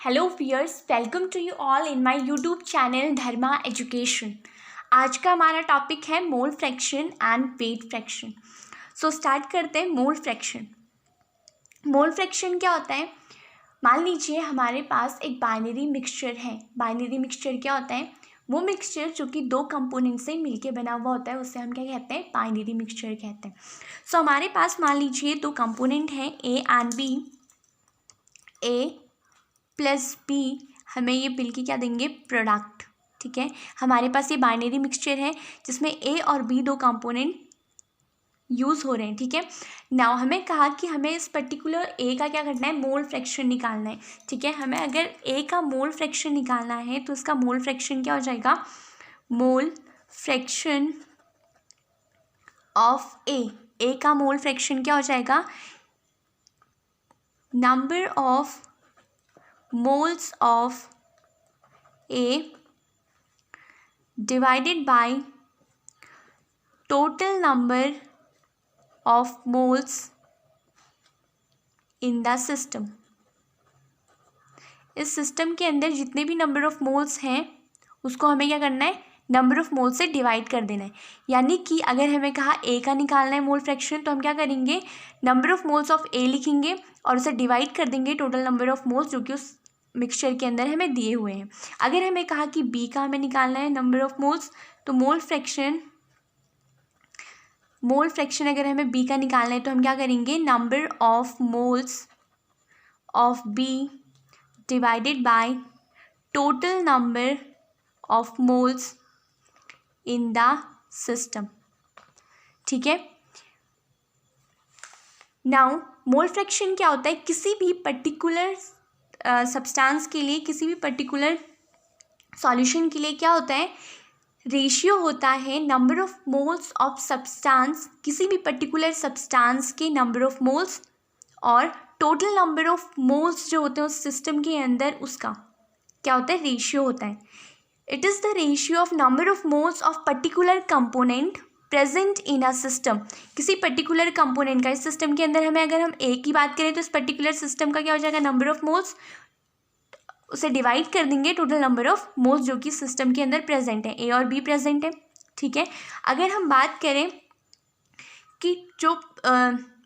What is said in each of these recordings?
Hello viewers, welcome to you all in my YouTube channel Dharma education. आज का हमारा topic है mole fraction and weight fraction. So start करते हैं mole fraction. Mole fraction क्या होता है? मान लीजिए हमारे पास एक बाइनरी मिक्सचर है। बाइनरी मिक्सचर क्या होता है? वो मिक्सचर जो कि दो कंपोनेंट से मिलके बना हुआ होता है, उससे हम क्या कहते हैं? बाइनरी मिक्सचर कहते हैं। सो हमारे पास मान लीजिए दो कंपोनेंट हैं A and B. A plus B हमें ये बिल की क्या देंगे? प्रोडक्ट। ठीक है, हमारे पास ये बाइनरी मिक्सचर है जिसमें ए और बी दो कंपोनेंट यूज़ हो रहे हैं। ठीक है, नाउ हमें कहा कि हमें इस पर्टिकुलर ए का क्या करना है? मोल फ्रैक्शन निकालना है। ठीक है, हमें अगर ए का मोल फ्रैक्शन निकालना है तो इसका मोल फ्रैक्शन क्या हो जाएगा? मोल फ्रैक्शन ऑफ ए का मोल फ्रैक्शन क्या हो जाएगा? Number of moles of A divided by total number of moles in the system। इस सिस्टम के अंदर जितने भी नंबर ऑफ मोल्स हैं उसको हमें क्या करना है? नंबर ऑफ मोल्स से डिवाइड कर देना है। यानी कि अगर हमें कहा ए का निकालना है मोल फ्रैक्शन, तो हम क्या करेंगे? नंबर ऑफ मोल्स ऑफ ए लिखेंगे और उसे डिवाइड कर देंगे टोटल नंबर ऑफ मोल्स जो कि उस मिक्सचर के अंदर हमें दिए हुए हैं। अगर हमें कहा कि बी का हमें निकालना है नंबर ऑफ मोल्स, तो मोल फ्रैक्शन अगर हमें बी का निकालना है तो हम क्या करेंगे? Number of moles of B divided by total number of moles in the system. ठीक है, नाउ मोल फ्रैक्शन क्या होता है? किसी भी पर्टिकुलर सब्सटेंस के लिए, किसी भी पर्टिकुलर सॉल्यूशन के लिए क्या होता है? रेशियो होता है number of moles of substance, किसी भी पर्टिकुलर सब्सटेंस के नंबर ऑफ मोल्स और टोटल नंबर ऑफ मोल्स जो होते हैं उस सिस्टम के अंदर, उसका क्या होता है? रेशियो होता है। It is the ratio of number of moles of particular component present in a system. किसी पर्टिकुलर कंपोनेंट का इस सिस्टम के अंदर हमें, अगर हम ए की बात करें तो इस पर्टिकुलर सिस्टम का क्या हो जाएगा? नंबर ऑफ मोल्स, उसे डिवाइड कर देंगे टोटल नंबर ऑफ मोल्स जो कि सिस्टम के अंदर प्रेजेंट है। ए और बी प्रेजेंट है। ठीक है, अगर हम बात करें कि जो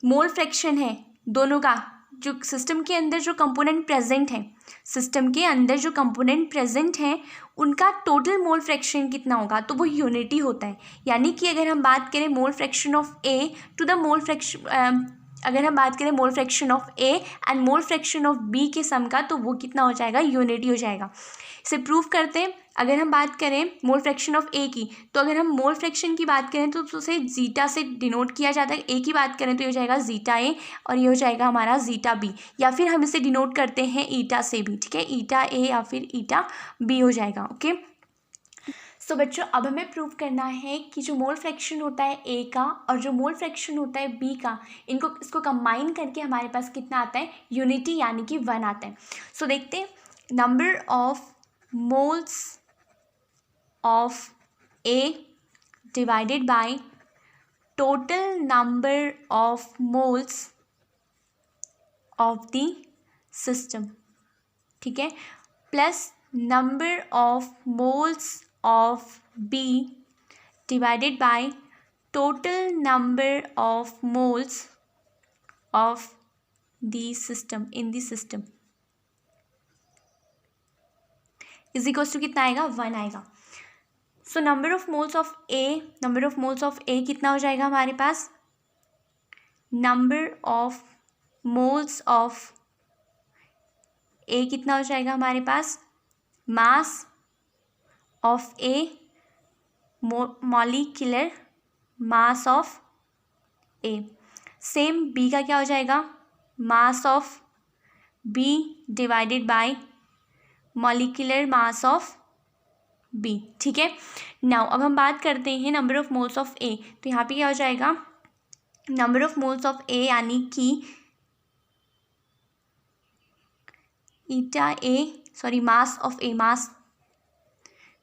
मोल फ्रैक्शन है दोनों का, जो सिस्टम के अंदर जो कंपोनेंट प्रेजेंट है, सिस्टम के अंदर जो कंपोनेंट प्रेजेंट हैं उनका टोटल मोल फ्रैक्शन कितना होगा? तो वो यूनिटी होता है। यानी कि अगर हम बात करें mole fraction of A to the mole fraction, अगर हम बात करें mole fraction of A and mole fraction of B के सम का, तो वो कितना हो जाएगा? यूनिटी हो जाएगा। इसे प्रूव करते हैं। अगर हम बात करें मोल फ्रैक्शन ऑफ ए की, तो अगर हम मोल फ्रैक्शन की बात करें तो उसे जीटा से डिनोट किया जाता है। ए की बात करें तो ये हो जाएगा जीटा ए और ये हो जाएगा हमारा जीटा बी, या फिर हम इसे डिनोट करते हैं ईटा से भी। ठीक है, ईटा ए या फिर ईटा बी हो जाएगा। ओके, सो बच्चों, अब हमें प्रूव करना है कि जो मोल फ्रैक्शन होता है ए का और जो मोल फ्रैक्शन होता है बी का, इसको कंबाइन करके हमारे पास कितना आता है? यूनिटी, यानी कि 1 आता है। सो देखते हैं, number of moles of A divided by total number of moles of the system. ठीक है, plus number of moles of B divided by total number of moles of the system in the system is equals to कितना आएगा? 1 आएगा। So number of moles of A कितना हो जाएगा हमारे पास? Number of moles of A कितना हो जाएगा हमारे पास? Mass of A molecular mass of A. Same B का क्या हो जाएगा? Mass of B divided by molecular mass of B. ठीक है, नाउ अब हम बात करते हैं number of moles of A. तो यहाँ पे क्या हो जाएगा? नंबर ऑफ मोल्स ऑफ ए यानी कि मास ऑफ ए, मास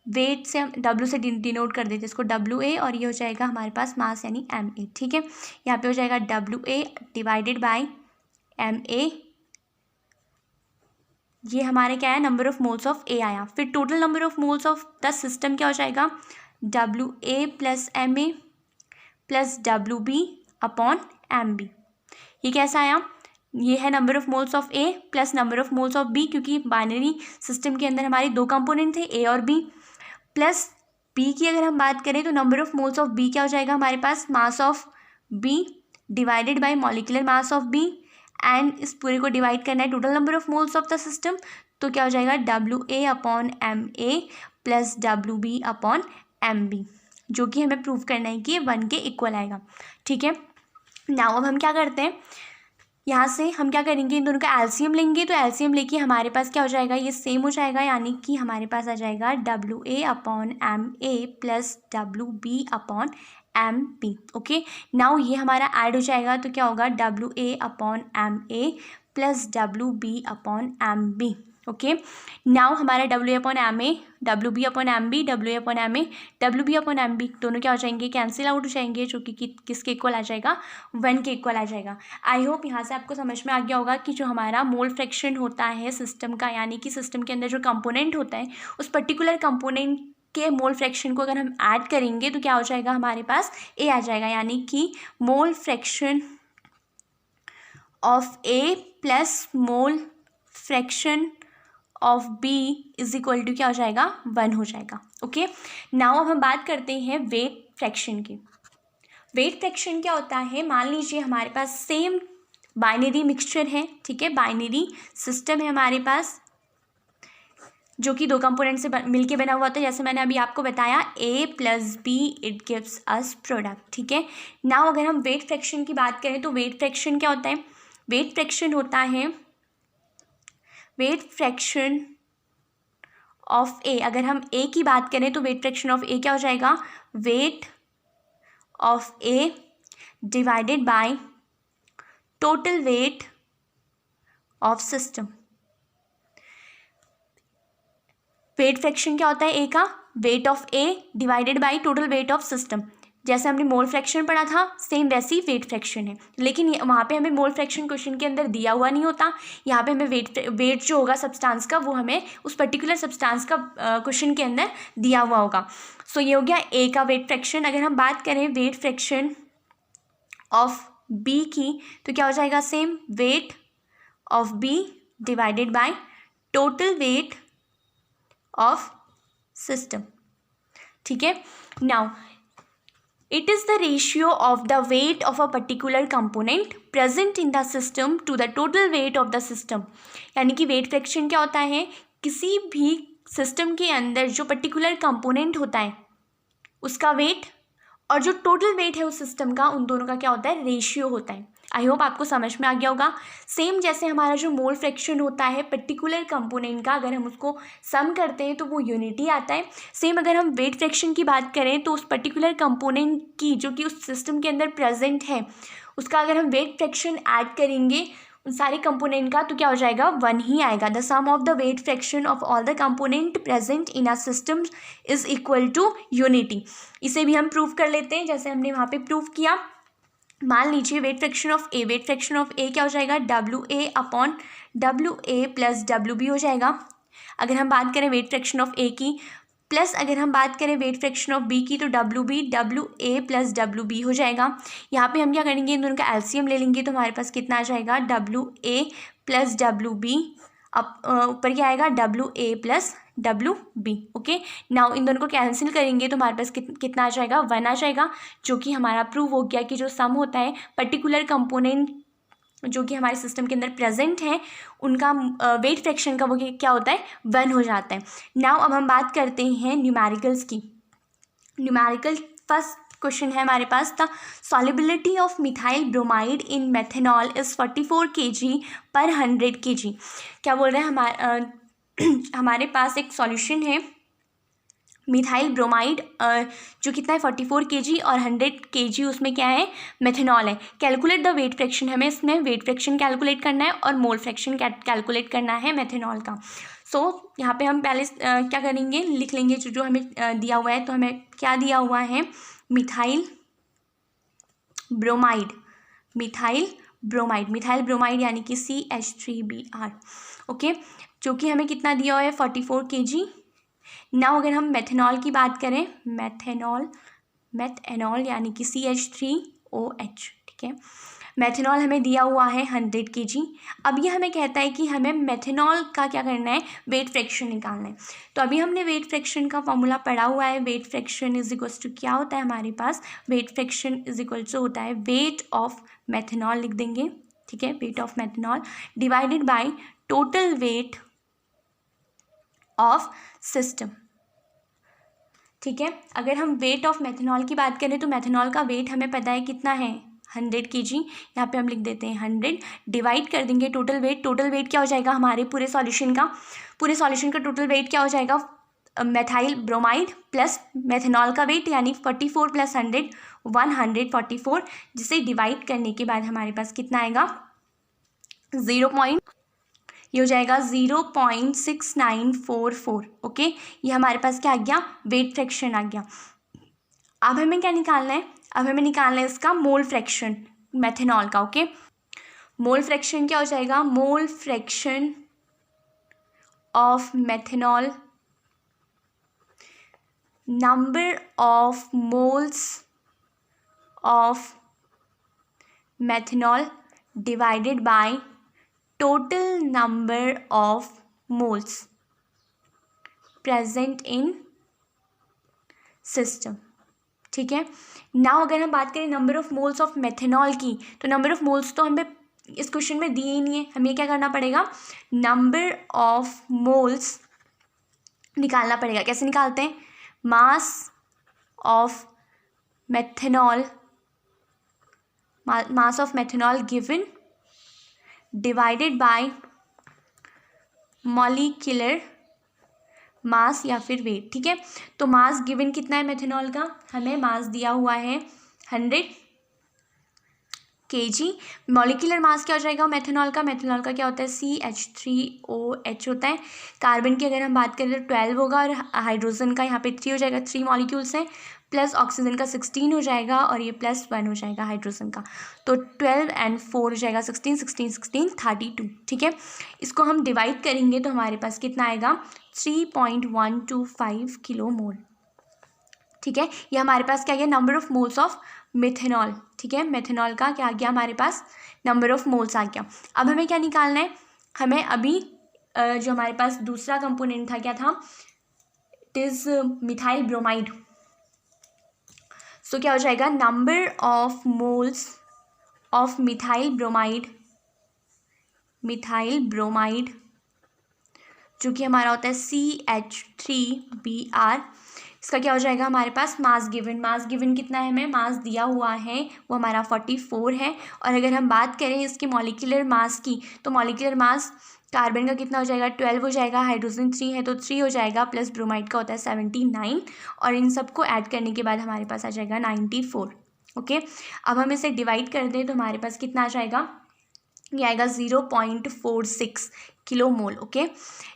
वेट से हम डब्ल्यू से डिनोट कर देते हैं इसको, डब्ल्यू ए, और ये हो जाएगा हमारे पास मास यानी एम ए। ठीक है, यहाँ पे हो जाएगा W A divided by M A ये हमारे क्या है, number of moles of A आया। फिर total number of moles of the system क्या हो जाएगा, WA plus MA plus WB upon MB। ये कैसा आया, ये है number of moles of A plus number of moles of B, क्योंकि बाइनरी सिस्टम के अंदर हमारे दो कंपोनेंट थे ए और बी, प्लस बी की अगर हम बात करें तो number of moles of B क्या हो जाएगा हमारे पास, mass of B divided by molecular mass of B, and इस पूरे को डिवाइड करना है total number of moles of the system, तो क्या हो जाएगा WA upon MA plus WB upon MB, जो कि हमें प्रूव करना है कि ये 1 के इक्वल आएगा। ठीक है, नाउ अब हम क्या करते हैं, यहाँ से हम क्या करेंगे, इन दोनों का एलसीएम लेंगे, तो एलसीएम लेके हमारे पास क्या हो जाएगा, ये सेम हो जाएगा, यानी कि हमारे पास आ जाएगा WA upon MA plus WB upon MP। Okay, now ये हमारा ऐड हो जाएगा, तो क्या होगा WA upon MA plus WB upon MB। Okay, now हमारा WA upon MA, WB upon MB, WA upon MA, WB upon MB दोनों क्या हो जाएंगे, कैंसिल आउट हो जाएंगे, जो कि किसके इक्वल आ जाएगा, 1 के इक्वल आ जाएगा। आई होप यहाँ से आपको समझ में आ गया होगा कि जो हमारा मोल फ्रैक्शन होता है सिस्टम का, यानी कि सिस्टम के अंदर जो कंपोनेंट होता है उस पर्टिकुलर कंपोनेंट के मोल फ्रैक्शन को अगर हम ऐड करेंगे तो क्या हो जाएगा, हमारे पास A आ जाएगा, यानी कि mole fraction of A plus mole fraction of B is equal to क्या हो जाएगा, 1 हो जाएगा। ओके, नाउ अब हम बात करते हैं वेट फ्रैक्शन की। वेट फ्रैक्शन क्या होता है, मान लीजिए हमारे पास सेम बाइनरी मिक्सचर है, ठीक है, बाइनरी सिस्टम है हमारे पास, जो कि दो कंपोनेंट से मिलके बना हुआ होता है, जैसे मैंने अभी आपको बताया A plus B it gives us product. ठीक है, नाउ अगर हम वेट फ्रैक्शन की बात करें तो वेट फ्रैक्शन क्या होता है, वेट फ्रैक्शन होता है वेट फ्रैक्शन ऑफ A। अगर हम A की बात करें तो वेट फ्रैक्शन ऑफ A क्या हो जाएगा, weight of A divided by total weight of system. Weight fraction क्या होता है A का, weight of A divided by total weight of system. जैसे हमने मोल फ्रैक्शन पढ़ा था सेम वैसे ही वेट फ्रैक्शन है, लेकिन वहाँ पे हमें मोल फ्रैक्शन क्वेश्चन के अंदर दिया हुआ नहीं होता, यहाँ पे हमें वेट जो होगा सब्सटेंस का वो हमें उस पर्टिकुलर सब्सटेंस का क्वेश्चन के अंदर दिया हुआ होगा। सो ये हो गया A का वेट फ्रैक्शन। अगर हम बात करें वेट फ्रैक्शन ऑफ B की तो क्या हो जाएगा, same weight of B divided by total weight of system. ठीक है, now it is the ratio of the weight of a particular component present in the system to the total weight of the system। यानी कि weight fraction क्या होता है, किसी भी system के अंदर जो पर्टिकुलर कंपोनेंट होता है उसका वेट और जो टोटल वेट है उस सिस्टम का, उन दोनों का क्या होता है, रेशियो होता है। आई होप आपको समझ में आ गया होगा। सेम जैसे हमारा जो मोल फ्रैक्शन होता है पर्टिकुलर कंपोनेंट का, अगर हम उसको सम करते हैं तो वो यूनिटी आता है। सेम अगर हम वेट फ्रैक्शन की बात करें तो उस पर्टिकुलर कंपोनेंट की जो कि उस सिस्टम के अंदर प्रेजेंट है उसका अगर हम वेट फ्रैक्शन ऐड करेंगे उन सारे कंपोनेंट का, तो क्या हो जाएगा, 1 ही आएगा। The sum of the weight fraction of all the component present in a system is equal to unity. इसे भी हम प्रूव कर लेते हैं, जैसे हमने वहाँ पे प्रूव किया। मान लीजिए weight fraction of A, weight fraction of A क्या हो जाएगा, WA upon WA plus WB हो जाएगा। अगर हम बात करें वेट फ्रैक्शन ऑफ ए की, प्लस अगर हम बात करें वेट फ्रैक्शन ऑफ बी की तो WB WA प्लस WB हो जाएगा। यहाँ पे हम क्या करेंगे, इन दोनों का एलसीएम ले लेंगे, तो हमारे पास कितना आ जाएगा, WA प्लस WB, अब ऊपर क्या आएगा, WA plus WB। Okay, now in दोनों को कैंसिल करेंगे तो हमारे पास कितना आ जाएगा, 1 आ जाएगा, जो कि हमारा प्रूव हो गया कि जो सम होता है पर्टिकुलर कंपोनेंट जो कि हमारे सिस्टम के अंदर प्रेजेंट है उनका वेट फ्रैक्शन का वो क्या होता है, 1 हो जाता है। नाउ अब हम बात करते हैं न्यूमेरिकल्स की। न्यूमेरिकल फर्स्ट क्वेश्चन है हमारे पास, the solubility of methyl bromide in methanol is 44 kg पर 100 kg। क्या बोल रहे हैं, हमारे पास एक सॉल्यूशन है मिथाइल ब्रोमाइड जो कितना है 44 kg और 100 kg उसमें क्या है, मेथनॉल है। कैलकुलेट द वेट फ्रैक्शन, हमें इसमें वेट फ्रैक्शन कैलकुलेट करना है और मोल फ्रैक्शन कैलकुलेट करना है मेथनॉल का। सो यहाँ पे हम पहले क्या करेंगे, लिख लेंगे जो हमें दिया हुआ है। तो हमें क्या दिया हुआ है, मिथाइल ब्रोमाइड, मिथाइल ब्रोमाइड यानी कि CH3Br। ओके, जो कि हमें कितना दिया हुआ है 44 kg। नाउ अगर हम मेथनॉल की बात करें, मेथेनॉल यानी कि CH3OH, ठीक है। मेथनॉल हमें दिया हुआ है 100 kg। अब ये हमें कहता है कि हमें मेथनॉल का क्या करना है, वेट फ्रैक्शन निकालना है। तो अभी हमने वेट फ्रैक्शन का फॉर्मूला पढ़ा हुआ है। Weight fraction is equals to क्या होता है हमारे पास, weight fraction is equals to होता है वेट ऑफ मेथनॉल, लिख देंगे, ठीक है, weight of methanol divided by total weight of system, ठीक है। अगर हम वेट ऑफ मेथनॉल की बात करें तो मेथनॉल का वेट हमें पता है कितना है 100 kg। यहाँ पे हम लिख देते हैं 100, डिवाइड कर देंगे टोटल वेट। टोटल वेट क्या हो जाएगा हमारे पूरे सॉल्यूशन का टोटल वेट क्या हो जाएगा, मेथाइल ब्रोमाइड प्लस मेथनॉल का वेट यानी 44 प्लस 100 144, जिसे डिवाइड करने के बाद हमारे पास कितना आएगा, ये हो जाएगा 0.6944। ओके, ये हमारे पास क्या आ गया, वेट फ्रैक्शन आ गया। अब हमें क्या निकालना है, अब हमें निकालना है इसका मोल फ्रैक्शन मेथनॉल का। ओके, मोल फ्रैक्शन क्या हो जाएगा, मोल fraction of methanol, number of moles of methanol divided by total number of moles present in system, ठीक है। नाउ अगर हम बात करें number of moles of methanol की, तो नंबर ऑफ मोल्स तो हमें इस क्वेश्चन में दिए ही नहीं है, हमें क्या करना पड़ेगा, नंबर ऑफ मोल्स निकालना पड़ेगा। कैसे निकालते हैं, mass of methanol, mass of methanol given divided by molecular मास या फिर वेट, ठीक है। तो मास गिवन कितना है मेथनॉल का, हमें मास दिया हुआ है 100 kg। मॉलिक्यूलर मास क्या हो जाएगा मेथनॉल का क्या होता है CH3OH होता है। कार्बन की अगर हम बात करें तो 12 होगा और हाइड्रोजन का यहाँ पे 3 हो जाएगा, 3 मॉलिक्यूल्स हैं, प्लस ऑक्सीजन का 16 हो जाएगा और ये +1 हो जाएगा हाइड्रोजन का। तो 12 and 4 हो जाएगा 16 16 16 32, ठीक है। इसको हम डिवाइड करेंगे तो हमारे पास कितना आएगा 3.125 किलो मोल, ठीक है। ये हमारे पास क्या गया, number of moles of methanol, ठीक है। मेथनॉल का क्या आ गया हमारे पास, नंबर ऑफ मोल्स आ गया। अब हमें क्या निकालना है, हमें अभी जो हमारे पास दूसरा कंपोनेंट था क्या था, इट इज़ मिथाइल ब्रोमाइड। सो क्या हो जाएगा, number of moles of methyl bromide जो कि हमारा होता है CH3Br। इसका क्या हो जाएगा हमारे पास, मास गिवन कितना है, हमें मास दिया हुआ है वो हमारा 44 है। और अगर हम बात करें इसके मॉलिक्यूलर मास की, तो मॉलिक्यूलर मास कार्बन का कितना हो जाएगा 12 हो जाएगा, हाइड्रोजन 3 है तो 3 हो जाएगा, प्लस ब्रोमाइड का होता है 79 और इन सबको ऐड करने के बाद हमारे पास आ जाएगा 94। ओके, अब हम इसे डिवाइड कर दें तो हमारे पास कितना आ जाएगा, ये आएगा 0.46 किलो मोल। ओके,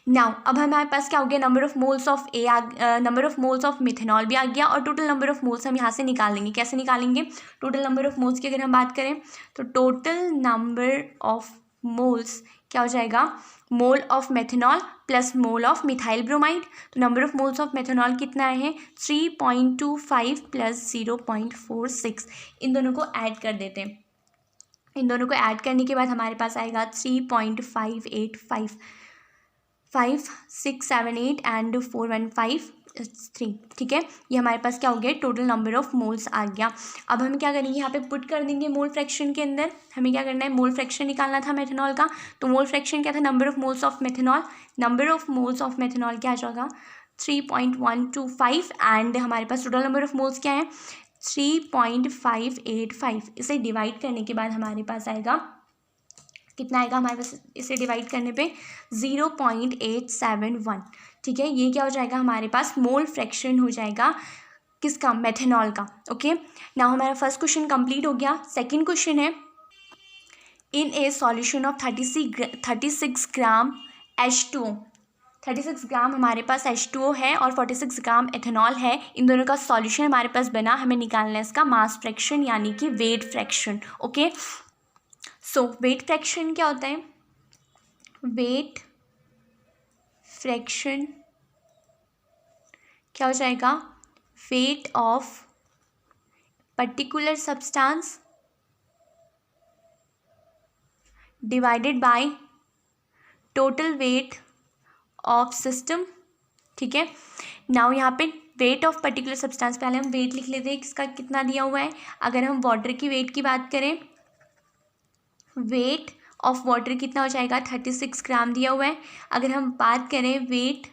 नाउ अब हमारे पास क्या हो गया, number of moles of number of moles of methanol भी आ गया और टोटल नंबर ऑफ मोल्स हम यहाँ से निकालेंगे। कैसे निकालेंगे, टोटल नंबर ऑफ मोल्स की अगर हम बात करें तो टोटल नंबर ऑफ मोल्स क्या हो जाएगा, mole of methanol plus mole of methyl bromide. तो number of moles of methanol कितना है 3.25 प्लस 0.46, इन दोनों को ऐड कर देते हैं। इन दोनों को ऐड करने के बाद हमारे पास आएगा 3.585 5 6 7 8 एंड 4 1 5 3, ठीक है। ये हमारे पास क्या हो गया, टोटल नंबर ऑफ मोल्स आ गया। अब हम क्या करेंगे, यहाँ पे पुट कर देंगे मोल फ्रैक्शन के अंदर। हमें क्या करना है, मोल फ्रैक्शन निकालना था मेथनॉल का। तो मोल फ्रैक्शन क्या था, number of moles of methanol, number of moles of methanol क्या आ जाएगा 3.125 एंड हमारे पास टोटल नंबर ऑफ मोल्स क्या है 3.585। इसे डिवाइड करने के बाद हमारे पास आएगा कितना आएगा, हमारे पास इसे डिवाइड करने पे 0.871, ठीक है। ये क्या हो जाएगा हमारे पास, मोल फ्रैक्शन हो जाएगा किसका, मेथनॉल का। ओके, नाउ हमारा फर्स्ट क्वेश्चन कंप्लीट हो गया। सेकंड क्वेश्चन है, इन ए सॉल्यूशन ऑफ 36 ग्राम H2O, 36 ग्राम हमारे पास H2O है और 46 ग्राम एथेनॉल है। इन दोनों का सॉल्यूशन हमारे पास बना, हमें निकालना है इसका मास फ्रैक्शन यानी कि वेट फ्रैक्शन। ओके, सो वेट फ्रैक्शन क्या होता है, वेट फ्रैक्शन क्या हो जाएगा, weight of particular substance divided by total weight of system. ठीक है, नाउ यहाँ पे वेट ऑफ पर्टिकुलर सब्सटेंस, पहले हम वेट लिख लेते हैं किसका कितना दिया हुआ है। अगर हम वाटर की वेट की बात करें, वेट ऑफ वाटर कितना हो जाएगा, 36 ग्राम दिया हुआ है। अगर हम बात करें वेट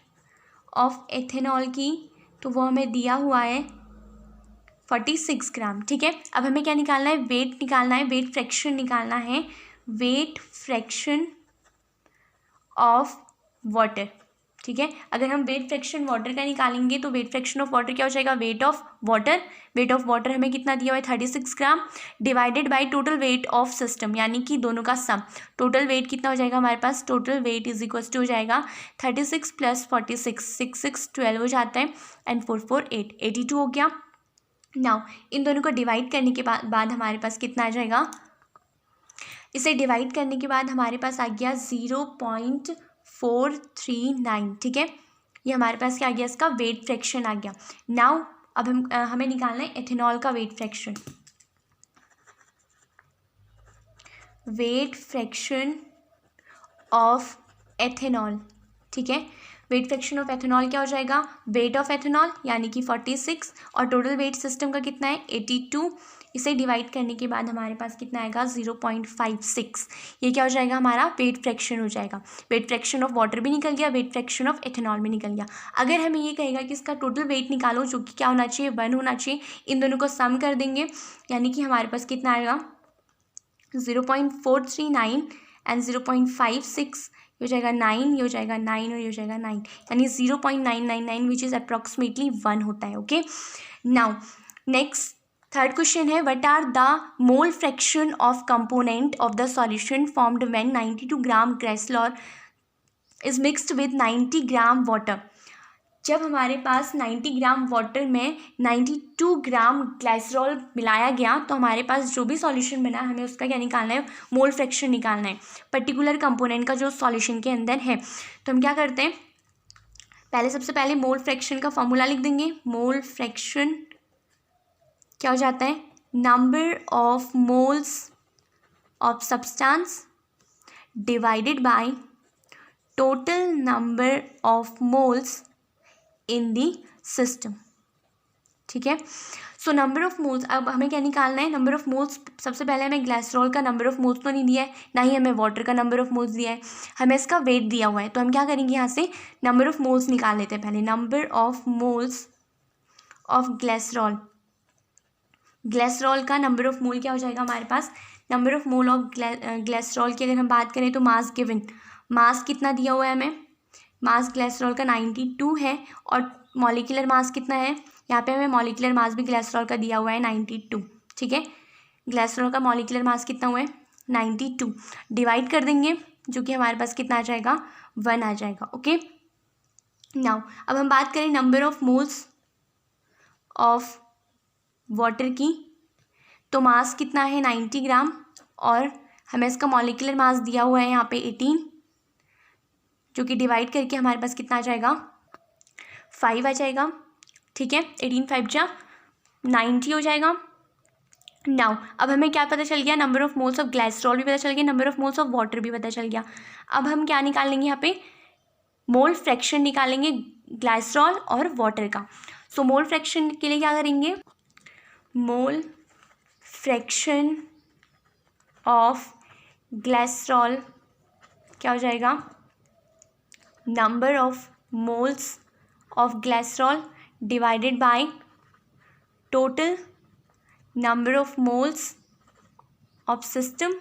ऑफ एथेनॉल की, तो वो हमें दिया हुआ है 46 ग्राम। ठीक है, अब हमें क्या निकालना है, वेट निकालना है, वेट फ्रैक्शन निकालना है, वेट फ्रैक्शन ऑफ वाटर। ठीक है, अगर हम वेट फ्रैक्शन वाटर का निकालेंगे तो वेट फ्रैक्शन ऑफ वाटर क्या हो जाएगा, weight of water. Weight of water हमें कितना दिया हुआ है, 36 gram, divided by total weight of system, यानी कि दोनों का सम। टोटल वेट कितना हो जाएगा हमारे पास, total weight is equal to हो जाएगा 36 + 46, 6 6 12 हो जाता है, एंड 4 4 8, 82 हो गया। नाउ इन दोनों को डिवाइड करने के बाद हमारे पास कितना आ जाएगा, इसे डिवाइड करने के बाद हमारे पास आ गया 0.439। ठीक है, ये हमारे पास क्या आ गया, इसका वेट फ्रैक्शन आ गया। नाउ अब हमें निकालना है एथेनॉल का weight fraction. Wait fraction of ethanol. ठीक है, वेट फ्रैक्शन ऑफ एथेनॉल क्या हो जाएगा, वेट ऑफ एथेनॉल यानी कि 46 और टोटल वेट सिस्टम का कितना है 82। इसे डिवाइड करने के बाद हमारे पास कितना आएगा 0.56। ये क्या हो जाएगा हमारा वेट फ्रैक्शन हो जाएगा। वेट फ्रैक्शन ऑफ वाटर भी निकल गया, वेट फ्रैक्शन ऑफ एथेनॉल भी निकल गया। अगर हमें ये कहेगा कि इसका टोटल वेट निकालो, जो कि क्या होना चाहिए 1 होना चाहिए, इन दोनों को सम कर देंगे, यानी कि हमारे पास कितना आएगा 0.439 एंड 0.56, ये हो जाएगा 9, ये हो जाएगा 9 और ये हो जाएगा 9, यानी 0.999 विच इज़ अप्रॉक्सीमेटली 1 होता है। Okay, now next third question है, what are the mole fraction of component of the solution formed when 92 gram glycerol is mixed with 90 gram water. जब हमारे पास 90 ग्राम वाटर में 92 ग्राम ग्लिसरॉल मिलाया गया, तो हमारे पास जो भी सॉल्यूशन बना हमें उसका क्या निकालना है, मोल फ्रैक्शन निकालना है, पर्टिकुलर कंपोनेंट का जो सॉल्यूशन के अंदर है। तो हम क्या करते हैं, पहले सबसे पहले मोल फ्रैक्शन का फॉर्मूला लिख देंगे। मोल फ्रैक्शन क्या हो जाता है, number of moles of substance divided by total number of moles in the system. ठीक है, सो नंबर ऑफ मोल्स, अब हमें क्या निकालना है, नंबर ऑफ मोल्स। सबसे पहले हमें ग्लिसरॉल का नंबर ऑफ मोल्स तो नहीं दिया है, ना ही हमें वाटर का नंबर ऑफ मोल्स दिया है, हमें इसका वेट दिया हुआ है। तो हम क्या करेंगे, यहाँ से नंबर ऑफ मोल्स निकाल लेते हैं पहले। Number of moles of glycerol, glycerol का नंबर ऑफ मोल क्या हो जाएगा हमारे पास, number of mole of glycerol की अगर हम बात करें तो मास गिवन, मास कितना दिया हुआ है हमें, मास ग्लिसरॉल का 92 है, और मॉलिक्यूलर मास कितना है, यहाँ पे हमें मॉलिक्यूलर मास भी ग्लिसरॉल का दिया हुआ है 92। ठीक है, ग्लिसरॉल का मॉलिक्यूलर मास कितना हुआ है 92, डिवाइड कर देंगे, जो कि हमारे पास कितना आ जाएगा 1 आ जाएगा। ओके, नाउ अब हम बात करें number of moles of water की, तो मास कितना है 90 ग्राम, और हमें इसका मॉलिक्यूलर मास दिया हुआ है यहाँ पे 18, जो कि डिवाइड करके हमारे पास कितना आ जाएगा 5 आ जाएगा। ठीक है, 18 5 जा 90 हो जाएगा। नाउ अब हमें क्या पता चल गया, number of moles of glycerol भी पता चल गया, number of moles of water भी पता चल गया। अब हम क्या निकालेंगे, यहाँ पे मोल फ्रैक्शन निकालेंगे ग्लिसरॉल और वाटर का। सो मोल फ्रैक्शन के लिए क्या करेंगे, मोल फ्रैक्शन ऑफ ग्लिसरॉल क्या हो जाएगा, number of moles of glycerol divided by total number of moles of system.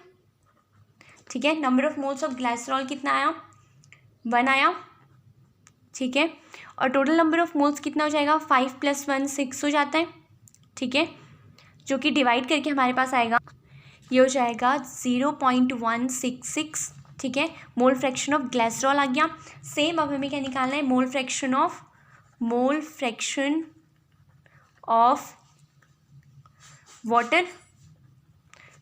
ठीक है, number of moles of glycerol कितना आया 1 आया। ठीक है, और टोटल नंबर ऑफ मोल्स कितना हो जाएगा 5 + 1 6 हो जाता है। ठीक है, जो कि डिवाइड करके हमारे पास आएगा, ये हो जाएगा 0.166। ठीक है, मोल फ्रैक्शन ऑफ ग्लिसरॉल आ गया। सेम अब हमें क्या निकालना है, मोल फ्रैक्शन ऑफ वाटर।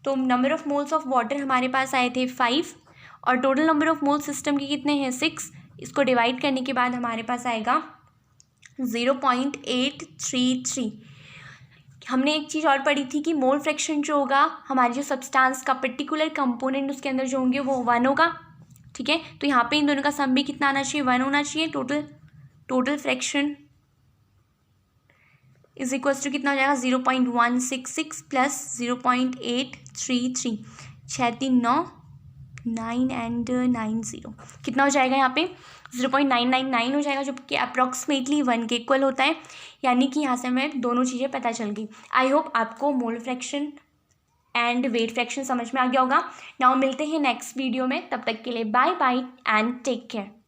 तो number of moles of water हमारे पास आए थे 5, और total number of moles system के कितने हैं 6, इसको डिवाइड करने के बाद हमारे पास आएगा 0.833। हमने एक चीज़ और पढ़ी थी कि मोल फ्रैक्शन जो होगा हमारी जो सब्सटेंस का पर्टिकुलर कंपोनेंट उसके अंदर जो होंगे वो 1 होगा, ठीक है। तो यहाँ पे इन दोनों का सम भी कितना आना चाहिए, 1 होना चाहिए। Total fraction is equals to कितना हो जाएगा, 0.166 प्लस 0.833, 6 3 9 9 एंड 9 0 कितना हो जाएगा यहाँ पे 0.999 हो जाएगा, जो कि अप्रॉक्सीमेटली 1 के इक्वल होता है। यानी कि यहाँ से हमें दोनों चीज़ें पता चल गई। आई होप आपको मोल फ्रैक्शन एंड वेट फ्रैक्शन समझ में आ गया होगा। नाउ मिलते हैं नेक्स्ट वीडियो में, तब तक के लिए bye bye and take care.